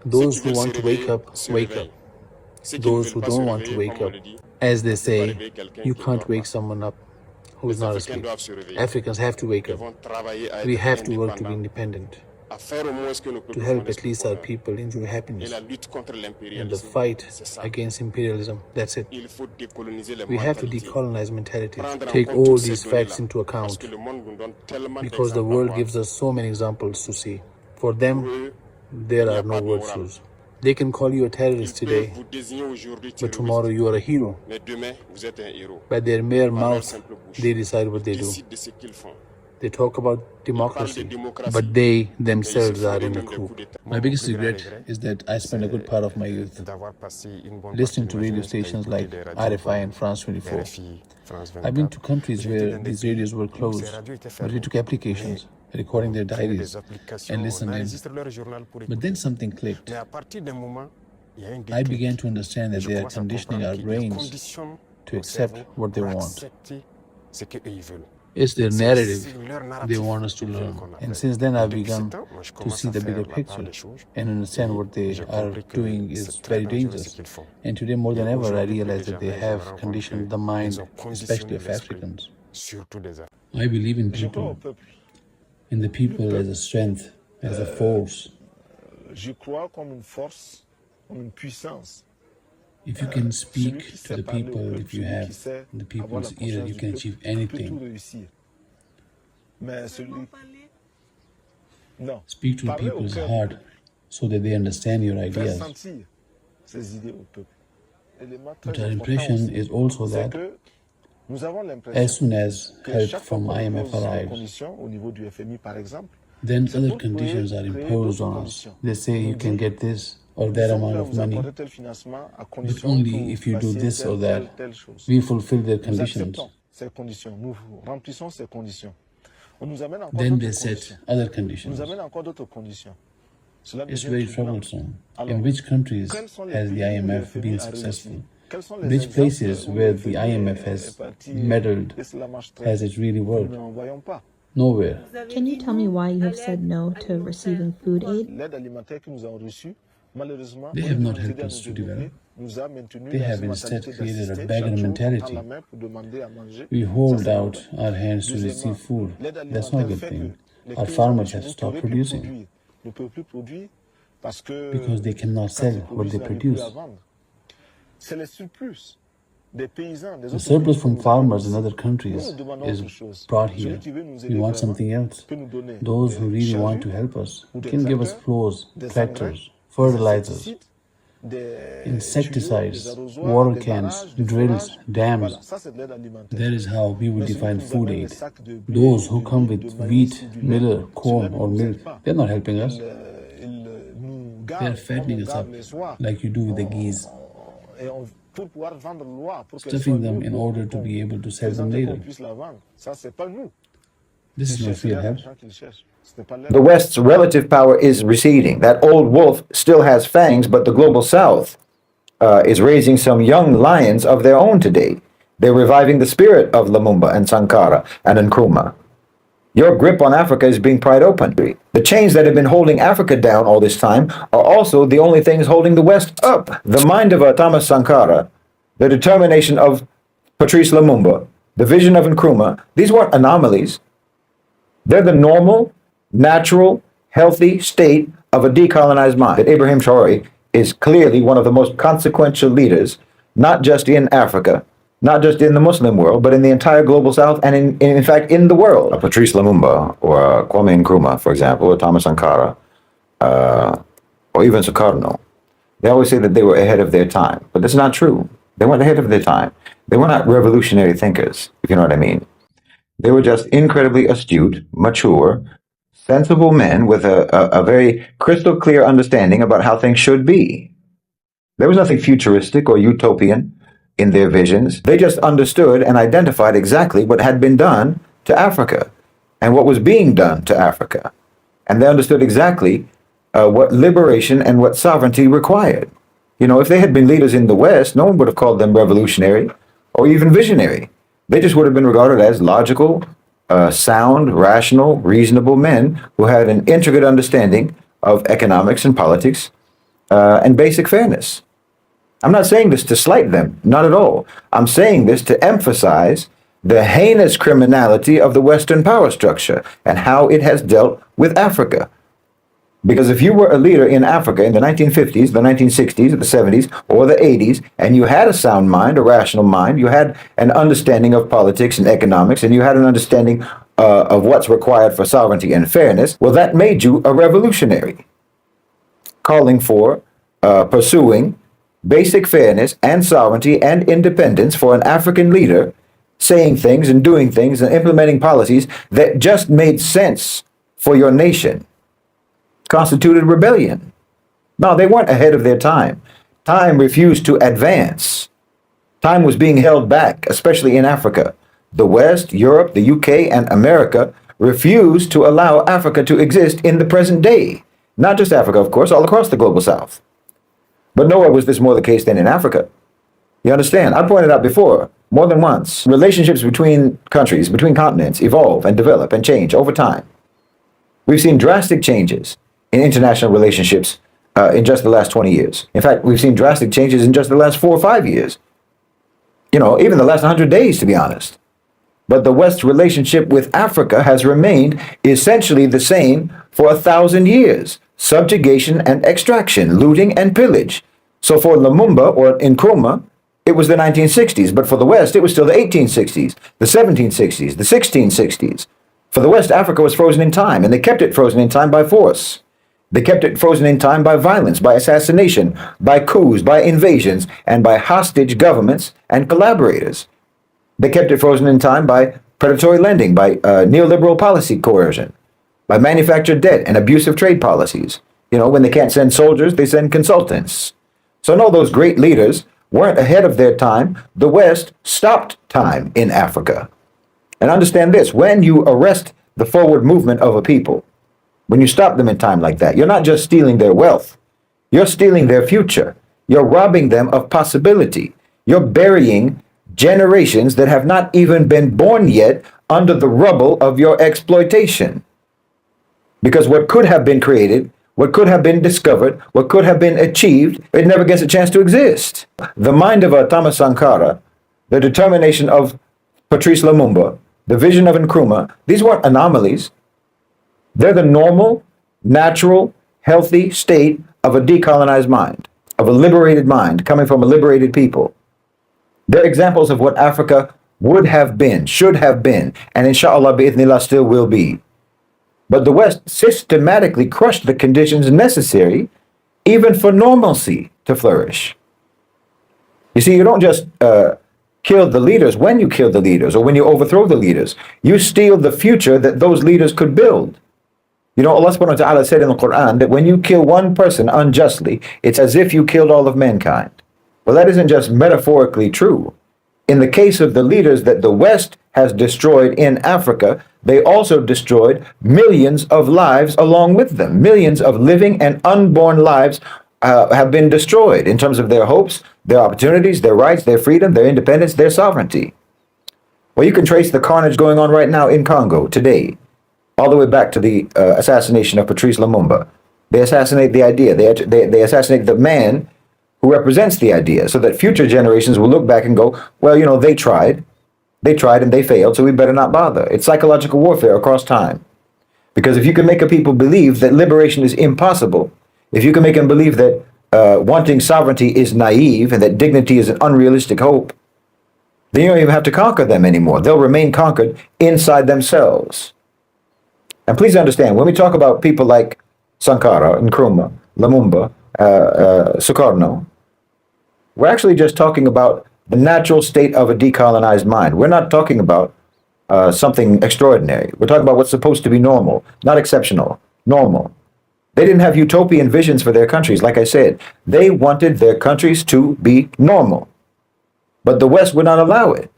Those who want to wake up, wake up. Those who don't want to wake up, as they say, you can't wake someone up who is not asleep. Africans have to wake up. We have to work to be independent, to help at least our people enjoy happiness. And the fight against imperialism, that's it. We have to decolonize mentalities, take all these facts into account, because the world gives us so many examples to see. For them, there are no virtues. They can call you a terrorist today, but tomorrow you are a hero. By their mere mouth, they decide what they do. They talk about democracy, but they themselves are in a coup. My biggest regret is that I spent a good part of my youth listening to radio stations like RFI and France 24. I've been to countries where these radios were closed, but we took applications, recording their diaries and listened in. But then something clicked. I began to understand that they are conditioning our brains to accept what they want. It's their narrative they want us to learn. And since then, I've begun to see the bigger picture and understand what they are doing is very dangerous. And today, more than ever, I realize that they have conditioned the mind, especially of Africans. I believe in people, in the people as a strength, as a force. If you can speak to the people, if you have the people's ear, you can achieve anything. Speak to the people's heart so that they understand your ideas. But our impression is also that as soon as help from IMF arrives, then other conditions are imposed on us. They say you can get this or that amount of money, but only if you do this or that. We fulfill their conditions. Then they set other conditions. It's very troublesome. In which countries has the IMF been successful? In which places where the IMF has meddled has it really worked? Nowhere. Can you tell me why you have said no to receiving food aid? They have not helped us to develop. They have instead created a beggar mentality. We hold out our hands to receive food. That's not a good thing. Our farmers have stopped producing because they cannot sell what they produce. The surplus from farmers in other countries is brought here. We want something else. Those who really want to help us can give us plows, tractors, fertilizers, insecticides, water cans, drills, dams. That is how we would define food aid. Those who come with wheat, miller, corn, or milk, they're not helping us. They're fattening us up like you do with the geese, stuffing them in order to be able to sell them later. This is not real help. The West's relative power is receding. That old wolf still has fangs, but the global South is raising some young lions of their own today. They're reviving the spirit of Lumumba and Sankara and Nkrumah. Your grip on Africa is being pried open. The chains that have been holding Africa down all this time are also the only things holding the West up. The mind of Thomas Sankara, the determination of Patrice Lumumba, the vision of Nkrumah, these weren't anomalies. They're the normal, natural, healthy state of a decolonized mind. That Ibrahim Traoré is clearly one of the most consequential leaders, not just in Africa, not just in the Muslim world, but in the entire global South and in fact, in the world. Patrice Lumumba or Kwame Nkrumah, for example, or Thomas Sankara, or even Sukarno, they always say that they were ahead of their time, but that's not true. They weren't ahead of their time. They were not revolutionary thinkers, if you know what I mean. They were just incredibly astute, mature, sensible men with a very crystal clear understanding about how things should be. There was nothing futuristic or utopian in their visions. They just understood and identified exactly what had been done to Africa and what was being done to Africa. And they understood exactly what liberation and what sovereignty required. You know, if they had been leaders in the West, no one would have called them revolutionary or even visionary. They just would have been regarded as logical, sound, rational, reasonable men who had an intricate understanding of economics and politics and basic fairness. I'm not saying this to slight them, not at all. I'm saying this to emphasize the heinous criminality of the Western power structure and how it has dealt with Africa. Because if you were a leader in Africa in the 1950s, the 1960s, the 70s, or the 80s, and you had a sound mind, a rational mind, you had an understanding of politics and economics, and you had an understanding of what's required for sovereignty and fairness, well, that made you a revolutionary, calling for, pursuing basic fairness and sovereignty and independence for an African leader, saying things and doing things and implementing policies that just made sense for your nation. Constituted rebellion. No, they weren't ahead of their time. Time refused to advance. Time was being held back, especially in Africa. The West, Europe, the UK, and America refused to allow Africa to exist in the present day. Not just Africa, of course, all across the global south. But nowhere was this more the case than in Africa. You understand? I pointed out before, more than once, relationships between countries, between continents, evolve and develop and change over time. We've seen drastic changes in international relationships in just the last 20 years. In fact, we've seen drastic changes in just the last 4 or 5 years. You know, even the last 100 days, to be honest. But the West's relationship with Africa has remained essentially the same for 1,000 years. Subjugation and extraction, looting and pillage. So for Lumumba or Nkrumah, it was the 1960s, but for the West, it was still the 1860s, the 1760s, the 1660s. For the West, Africa was frozen in time, and they kept it frozen in time by force. They kept it frozen in time by violence, by assassination, by coups, by invasions, and by hostage governments and collaborators. They kept it frozen in time by predatory lending, by neoliberal policy coercion, by manufactured debt and abusive trade policies. You know, when they can't send soldiers, they send consultants. So no, those great leaders weren't ahead of their time. The West stopped time in Africa. And understand this, when you arrest the forward movement of a people, when you stop them in time like that, you're not just stealing their wealth, you're stealing their future. You're robbing them of possibility. You're burying generations that have not even been born yet under the rubble of your exploitation. Because what could have been created, what could have been discovered, what could have been achieved, it never gets a chance to exist. The mind of Thomas Sankara, the determination of Patrice Lumumba, the vision of Nkrumah, these weren't anomalies. They're the normal, natural, healthy state of a decolonized mind, of a liberated mind coming from a liberated people. They're examples of what Africa would have been, should have been, and inshallah, bi'ithnillah, still will be. But the West systematically crushed the conditions necessary even for normalcy to flourish. You see, you don't just kill the leaders when you kill the leaders or when you overthrow the leaders. You steal the future that those leaders could build. You know, Allah subhanahu wa ta'ala said in the Quran that when you kill one person unjustly, it's as if you killed all of mankind. Well, that isn't just metaphorically true. In the case of the leaders that the West has destroyed in Africa, they also destroyed millions of lives along with them. Millions of living and unborn lives have been destroyed in terms of their hopes, their opportunities, their rights, their freedom, their independence, their sovereignty. Well, you can trace the carnage going on right now in Congo today, all the way back to the assassination of Patrice Lumumba. They assassinate the idea. They assassinate the man who represents the idea so that future generations will look back and go, well, you know, they tried and they failed, so we better not bother. It's psychological warfare across time. Because if you can make a people believe that liberation is impossible, if you can make them believe that wanting sovereignty is naive and that dignity is an unrealistic hope, then you don't even have to conquer them anymore. They'll remain conquered inside themselves. And please understand, when we talk about people like Sankara, Nkrumah, Lumumba, Sukarno, we're actually just talking about the natural state of a decolonized mind. We're not talking about something extraordinary. We're talking about what's supposed to be normal, not exceptional, normal. They didn't have utopian visions for their countries. Like I said, they wanted their countries to be normal. But the West would not allow it.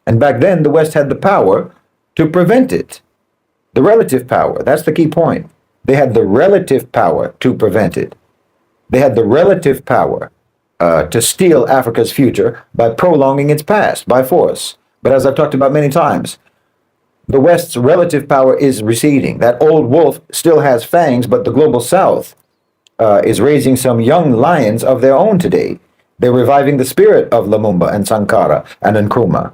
And back then, the West had the power to prevent it. The relative power, that's the key point. They had the relative power to prevent it. They had the relative power to steal Africa's future by prolonging its past by force. But as I've talked about many times, the West's relative power is receding. That old wolf still has fangs, but the global South is raising some young lions of their own today. They're reviving the spirit of Lumumba and Sankara and Nkrumah.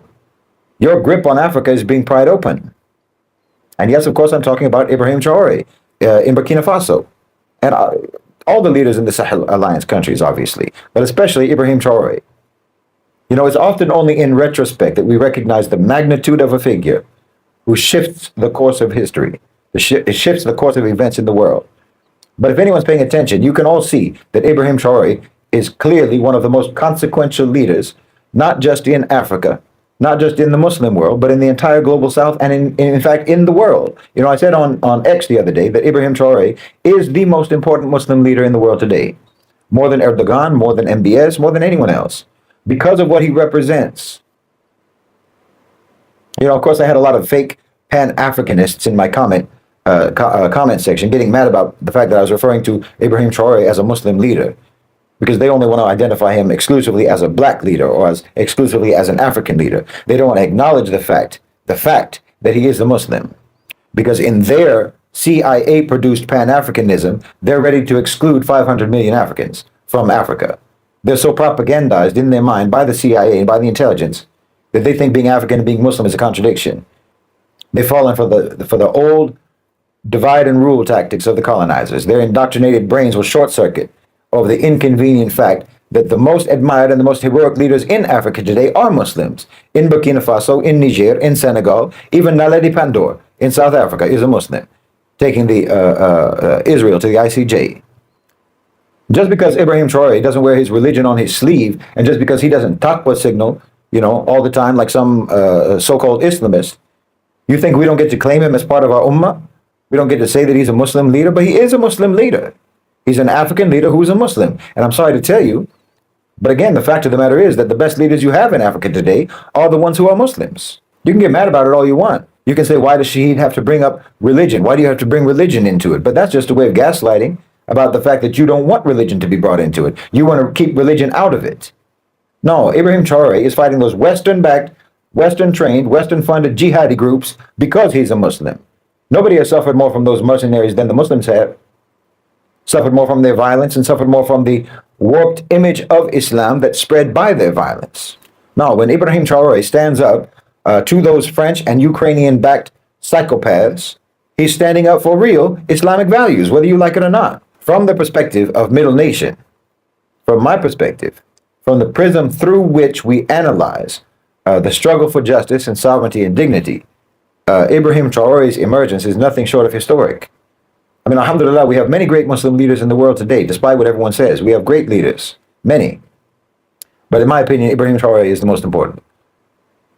Your grip on Africa is being pried open. And yes, of course, I'm talking about Ibrahim Traoré in Burkina Faso. And all the leaders in the Sahel Alliance countries, obviously, but especially Ibrahim Traoré. You know, it's often only in retrospect that we recognize the magnitude of a figure who shifts the course of history. It shifts the course of events in the world. But if anyone's paying attention, you can all see that Ibrahim Traoré is clearly one of the most consequential leaders, not just in Africa, not just in the Muslim world, but in the entire global South and in fact, in the world. You know, I said on X the other day that Ibrahim Traoré is the most important Muslim leader in the world today. More than Erdogan, more than MBS, more than anyone else, because of what he represents. You know, of course, I had a lot of fake Pan-Africanists in my comment section getting mad about the fact that I was referring to Ibrahim Traoré as a Muslim leader, because they only want to identify him exclusively as a black leader or as exclusively as an African leader. They don't want to acknowledge the fact that he is a Muslim, because in their CIA-produced Pan-Africanism, they're ready to exclude 500 million Africans from Africa. They're so propagandized in their mind by the CIA and by the intelligence that they think being African and being Muslim is a contradiction. They've fallen for the old divide and rule tactics of the colonizers. Their indoctrinated brains will short circuit over the inconvenient fact that the most admired and the most heroic leaders in Africa today are Muslims. In Burkina Faso, in Niger, in Senegal, even Naledi Pandor in South Africa is a Muslim, taking the Israel to the ICJ. Just because Ibrahim Traoré doesn't wear his religion on his sleeve, and just because he doesn't taqwa signal, you know, all the time like some so-called Islamist, you think we don't get to claim him as part of our ummah? We don't get to say that he's a Muslim leader, but he is a Muslim leader. He's an African leader who's a Muslim. And I'm sorry to tell you, but again, the fact of the matter is that the best leaders you have in Africa today are the ones who are Muslims. You can get mad about it all you want. You can say, why does Shahid have to bring up religion? Why do you have to bring religion into it? But that's just a way of gaslighting about the fact that you don't want religion to be brought into it. You want to keep religion out of it. No, Ibrahim Traoré is fighting those Western-backed, Western-trained, Western-funded jihadi groups because he's a Muslim. Nobody has suffered more from those mercenaries than the Muslims have. Suffered more from their violence and suffered more from the warped image of Islam that spread by their violence. Now, when Ibrahim Traoré stands up to those French and Ukrainian-backed psychopaths, he's standing up for real Islamic values, whether you like it or not. From the perspective of Middle Nation, from my perspective, from the prism through which we analyze the struggle for justice and sovereignty and dignity, Ibrahim Traoré's emergence is nothing short of historic. I mean, alhamdulillah, we have many great Muslim leaders in the world today, despite what everyone says. We have great leaders, many. But in my opinion, Ibrahim Traoré is the most important.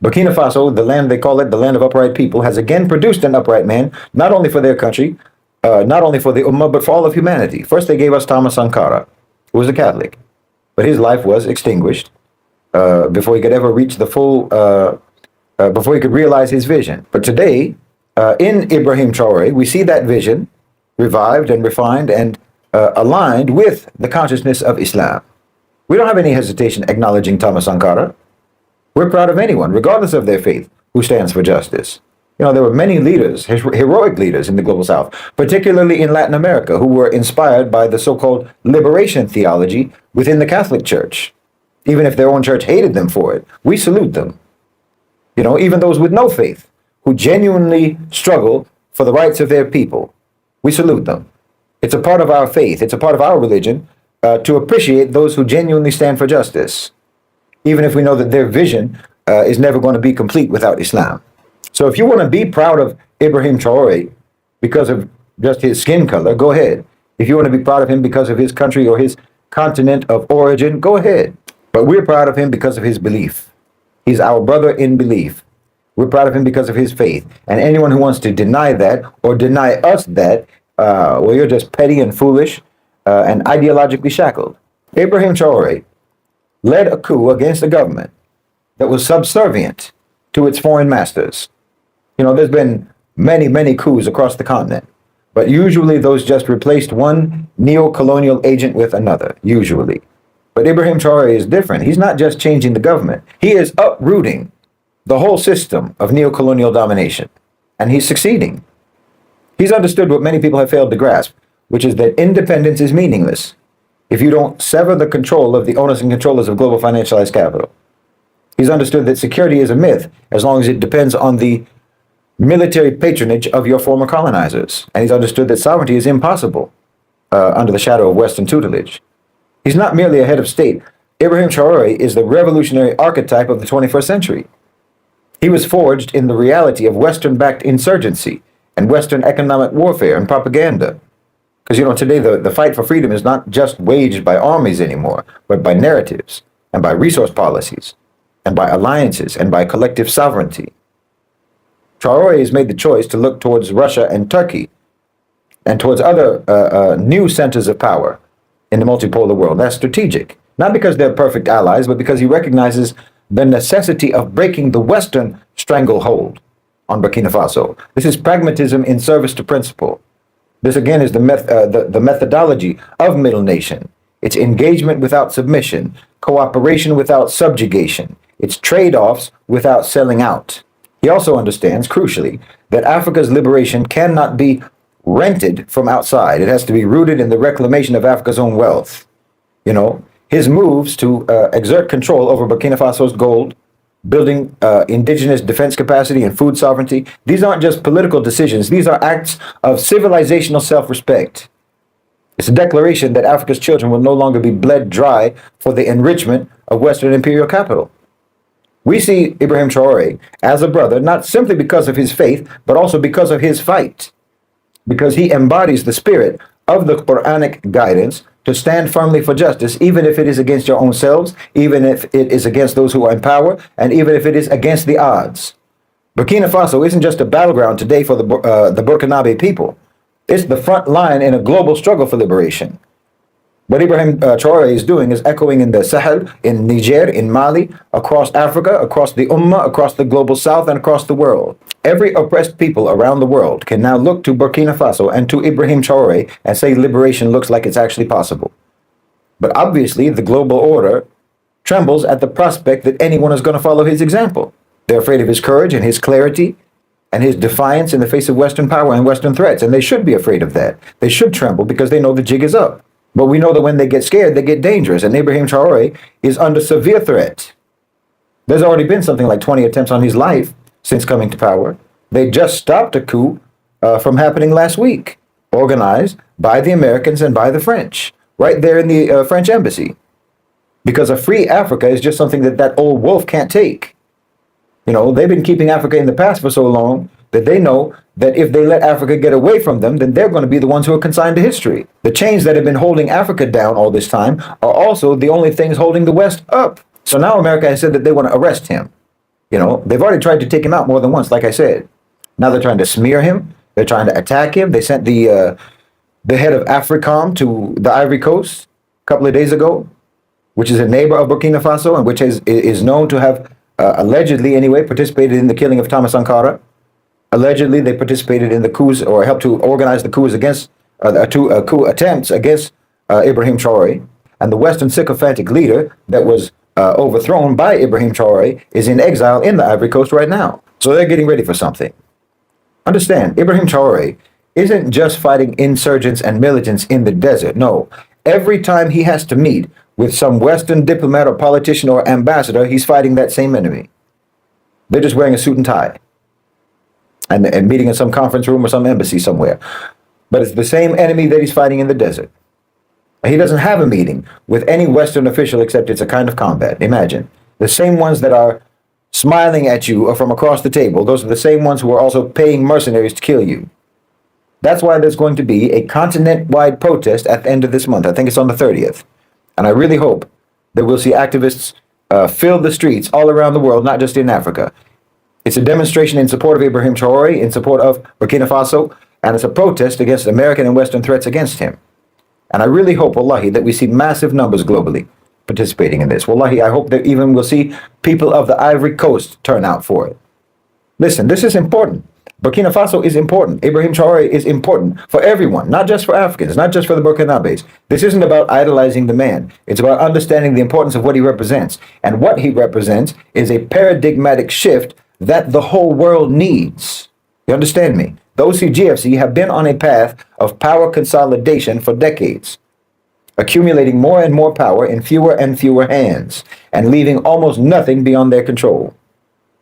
Burkina Faso, the land they call it, the land of upright people, has again produced an upright man, not only for their country, not only for the Ummah, but for all of humanity. First, they gave us Thomas Sankara, who was a Catholic, but his life was extinguished before he could ever reach the full, before he could realize his vision. But today, in Ibrahim Traoré, we see that vision revived and refined and aligned with the consciousness of Islam. We don't have any hesitation acknowledging Thomas Sankara. We're proud of anyone, regardless of their faith, who stands for justice. You know, there were many leaders, heroic leaders in the global South, particularly in Latin America, who were inspired by the so-called liberation theology within the Catholic Church. Even if their own church hated them for it, we salute them. You know, even those with no faith, who genuinely struggle for the rights of their people, we salute them. It's a part of our faith, it's a part of our religion to appreciate those who genuinely stand for justice, even if we know that their vision is never going to be complete without Islam. So if you want to be proud of Ibrahim Traoré because of just his skin color, go ahead. If you want to be proud of him because of his country or his continent of origin, go ahead. But we're proud of him because of his belief. He's our brother in belief. We're proud of him because of his faith. And anyone who wants to deny that or deny us that, well, you're just petty and foolish and ideologically shackled. Ibrahim Traoré led a coup against a government that was subservient to its foreign masters. You know, there's been many, many coups across the continent, but usually those just replaced one neo-colonial agent with another, usually. But Ibrahim Traoré is different. He's not just changing the government. He is uprooting the whole system of neo-colonial domination, and he's succeeding. He's understood what many people have failed to grasp, which is that independence is meaningless if you don't sever the control of the owners and controllers of global financialized capital. He's understood that security is a myth as long as it depends on the military patronage of your former colonizers. And he's understood that sovereignty is impossible under the shadow of Western tutelage. He's not merely a head of state. Ibrahim Traoré is the revolutionary archetype of the 21st century. He was forged in the reality of Western-backed insurgency and Western economic warfare and propaganda. Because, today the fight for freedom is not just waged by armies anymore, but by narratives and by resource policies and by alliances and by collective sovereignty. Traoré has made the choice to look towards Russia and Turkey and towards other new centers of power in the multipolar world. That's strategic. Not because they're perfect allies, but because he recognizes the necessity of breaking the Western stranglehold on Burkina Faso. This is pragmatism in service to principle. This, again, is the methodology of Middle Nation. It's engagement without submission, cooperation without subjugation. It's trade-offs without selling out. He also understands, crucially, that Africa's liberation cannot be rented from outside. It has to be rooted in the reclamation of Africa's own wealth. His moves to exert control over Burkina Faso's gold, building indigenous defense capacity and food sovereignty, these aren't just political decisions. These are acts of civilizational self-respect. It's a declaration that Africa's children will no longer be bled dry for the enrichment of Western imperial capital. We see Ibrahim Traoré as a brother, not simply because of his faith, but also because of his fight, because he embodies the spirit of the Quranic guidance to stand firmly for justice, even if it is against your own selves, even if it is against those who are in power, and even if it is against the odds. Burkina Faso isn't just a battleground today for the Burkinabe people. It's the front line in a global struggle for liberation. What Ibrahim Traoré is doing is echoing in the Sahel, in Niger, in Mali, across Africa, across the Ummah, across the global south, and across the world. Every oppressed people around the world can now look to Burkina Faso and to Ibrahim Traoré and say liberation looks like it's actually possible. But obviously, the global order trembles at the prospect that anyone is going to follow his example. They're afraid of his courage and his clarity and his defiance in the face of Western power and Western threats. And they should be afraid of that. They should tremble because they know the jig is up. But we know that when they get scared, they get dangerous. And Ibrahim Traoré is under severe threat. There's already been something like 20 attempts on his life since coming to power. They just stopped a coup from happening last week, organized by the Americans and by the French, right there in the French embassy. Because a free Africa is just something that old wolf can't take. They've been keeping Africa in the past for so long that they know that if they let Africa get away from them, then they're going to be the ones who are consigned to history. The chains that have been holding Africa down all this time are also the only things holding the West up. So now America has said that they want to arrest him. They've already tried to take him out more than once, like I said. Now they're trying to smear him. They're trying to attack him. They sent the head of AFRICOM to the Ivory Coast a couple of days ago, which is a neighbor of Burkina Faso and which is known to have, allegedly anyway, participated in the killing of Thomas Sankara. Allegedly, they participated in the coups or helped to organize the coups against coup attempts against Ibrahim Traoré. And the Western sycophantic leader that was overthrown by Ibrahim Traoré is in exile in the Ivory Coast right now. So they're getting ready for something. Understand, Ibrahim Traoré isn't just fighting insurgents and militants in the desert. No, every time he has to meet with some Western diplomat or politician or ambassador, he's fighting that same enemy. They're just wearing a suit and tie and meeting in some conference room or some embassy somewhere. But it's the same enemy that he's fighting in the desert. He doesn't have a meeting with any Western official except it's a kind of combat. Imagine. The same ones that are smiling at you from across the table, those are the same ones who are also paying mercenaries to kill you. That's why there's going to be a continent-wide protest at the end of this month. I think it's on the 30th. And I really hope that we'll see activists fill the streets all around the world, not just in Africa. It's a demonstration in support of Ibrahim Traoré, in support of Burkina Faso, and it's a protest against American and Western threats against him. And I really hope, wallahi, that we see massive numbers globally participating in this. Wallahi, I hope that even we'll see people of the Ivory Coast turn out for it. Listen, this is important. Burkina Faso is important. Ibrahim Traoré is important for everyone, not just for Africans, not just for the Burkinabes. This isn't about idolizing the man. It's about understanding the importance of what he represents. And what he represents is a paradigmatic shift that the whole world needs. You understand me? The OCGFC have been on a path of power consolidation for decades, accumulating more and more power in fewer and fewer hands, and leaving almost nothing beyond their control.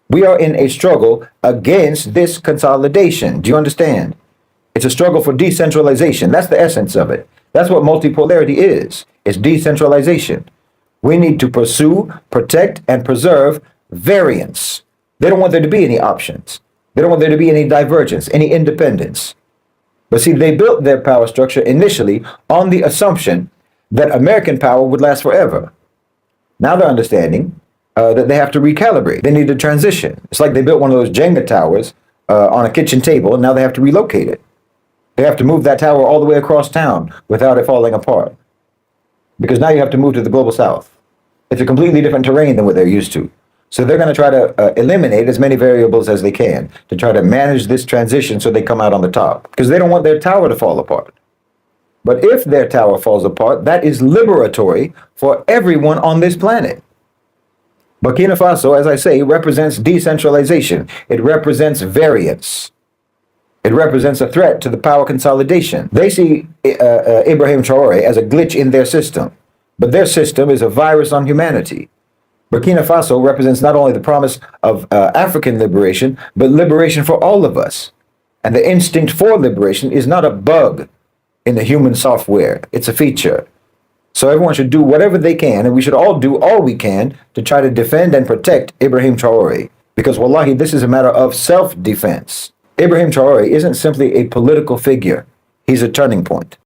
We are in a struggle against this consolidation. Do you understand? It's a struggle for decentralization. That's the essence of it. That's what multipolarity is. It's decentralization. We need to pursue, protect, and preserve variance. They don't want there to be any options. They don't want there to be any divergence, any independence. But see, they built their power structure initially on the assumption that American power would last forever. Now they're understanding that they have to recalibrate. They need to transition. It's like they built one of those Jenga towers on a kitchen table, and now they have to relocate it. They have to move that tower all the way across town without it falling apart. Because now you have to move to the global south. It's a completely different terrain than what they're used to. So they're going to try to eliminate as many variables as they can to try to manage this transition so they come out on the top. Because they don't want their tower to fall apart. But if their tower falls apart, that is liberatory for everyone on this planet. Burkina Faso, as I say, represents decentralization. It represents variance. It represents a threat to the power consolidation. They see Ibrahim Traoré as a glitch in their system, but their system is a virus on humanity. Burkina Faso represents not only the promise of African liberation, but liberation for all of us. And the instinct for liberation is not a bug in the human software. It's a feature. So everyone should do whatever they can, and we should all do all we can to try to defend and protect Ibrahim Traoré. Because wallahi, this is a matter of self-defense. Ibrahim Traoré isn't simply a political figure. He's a turning point.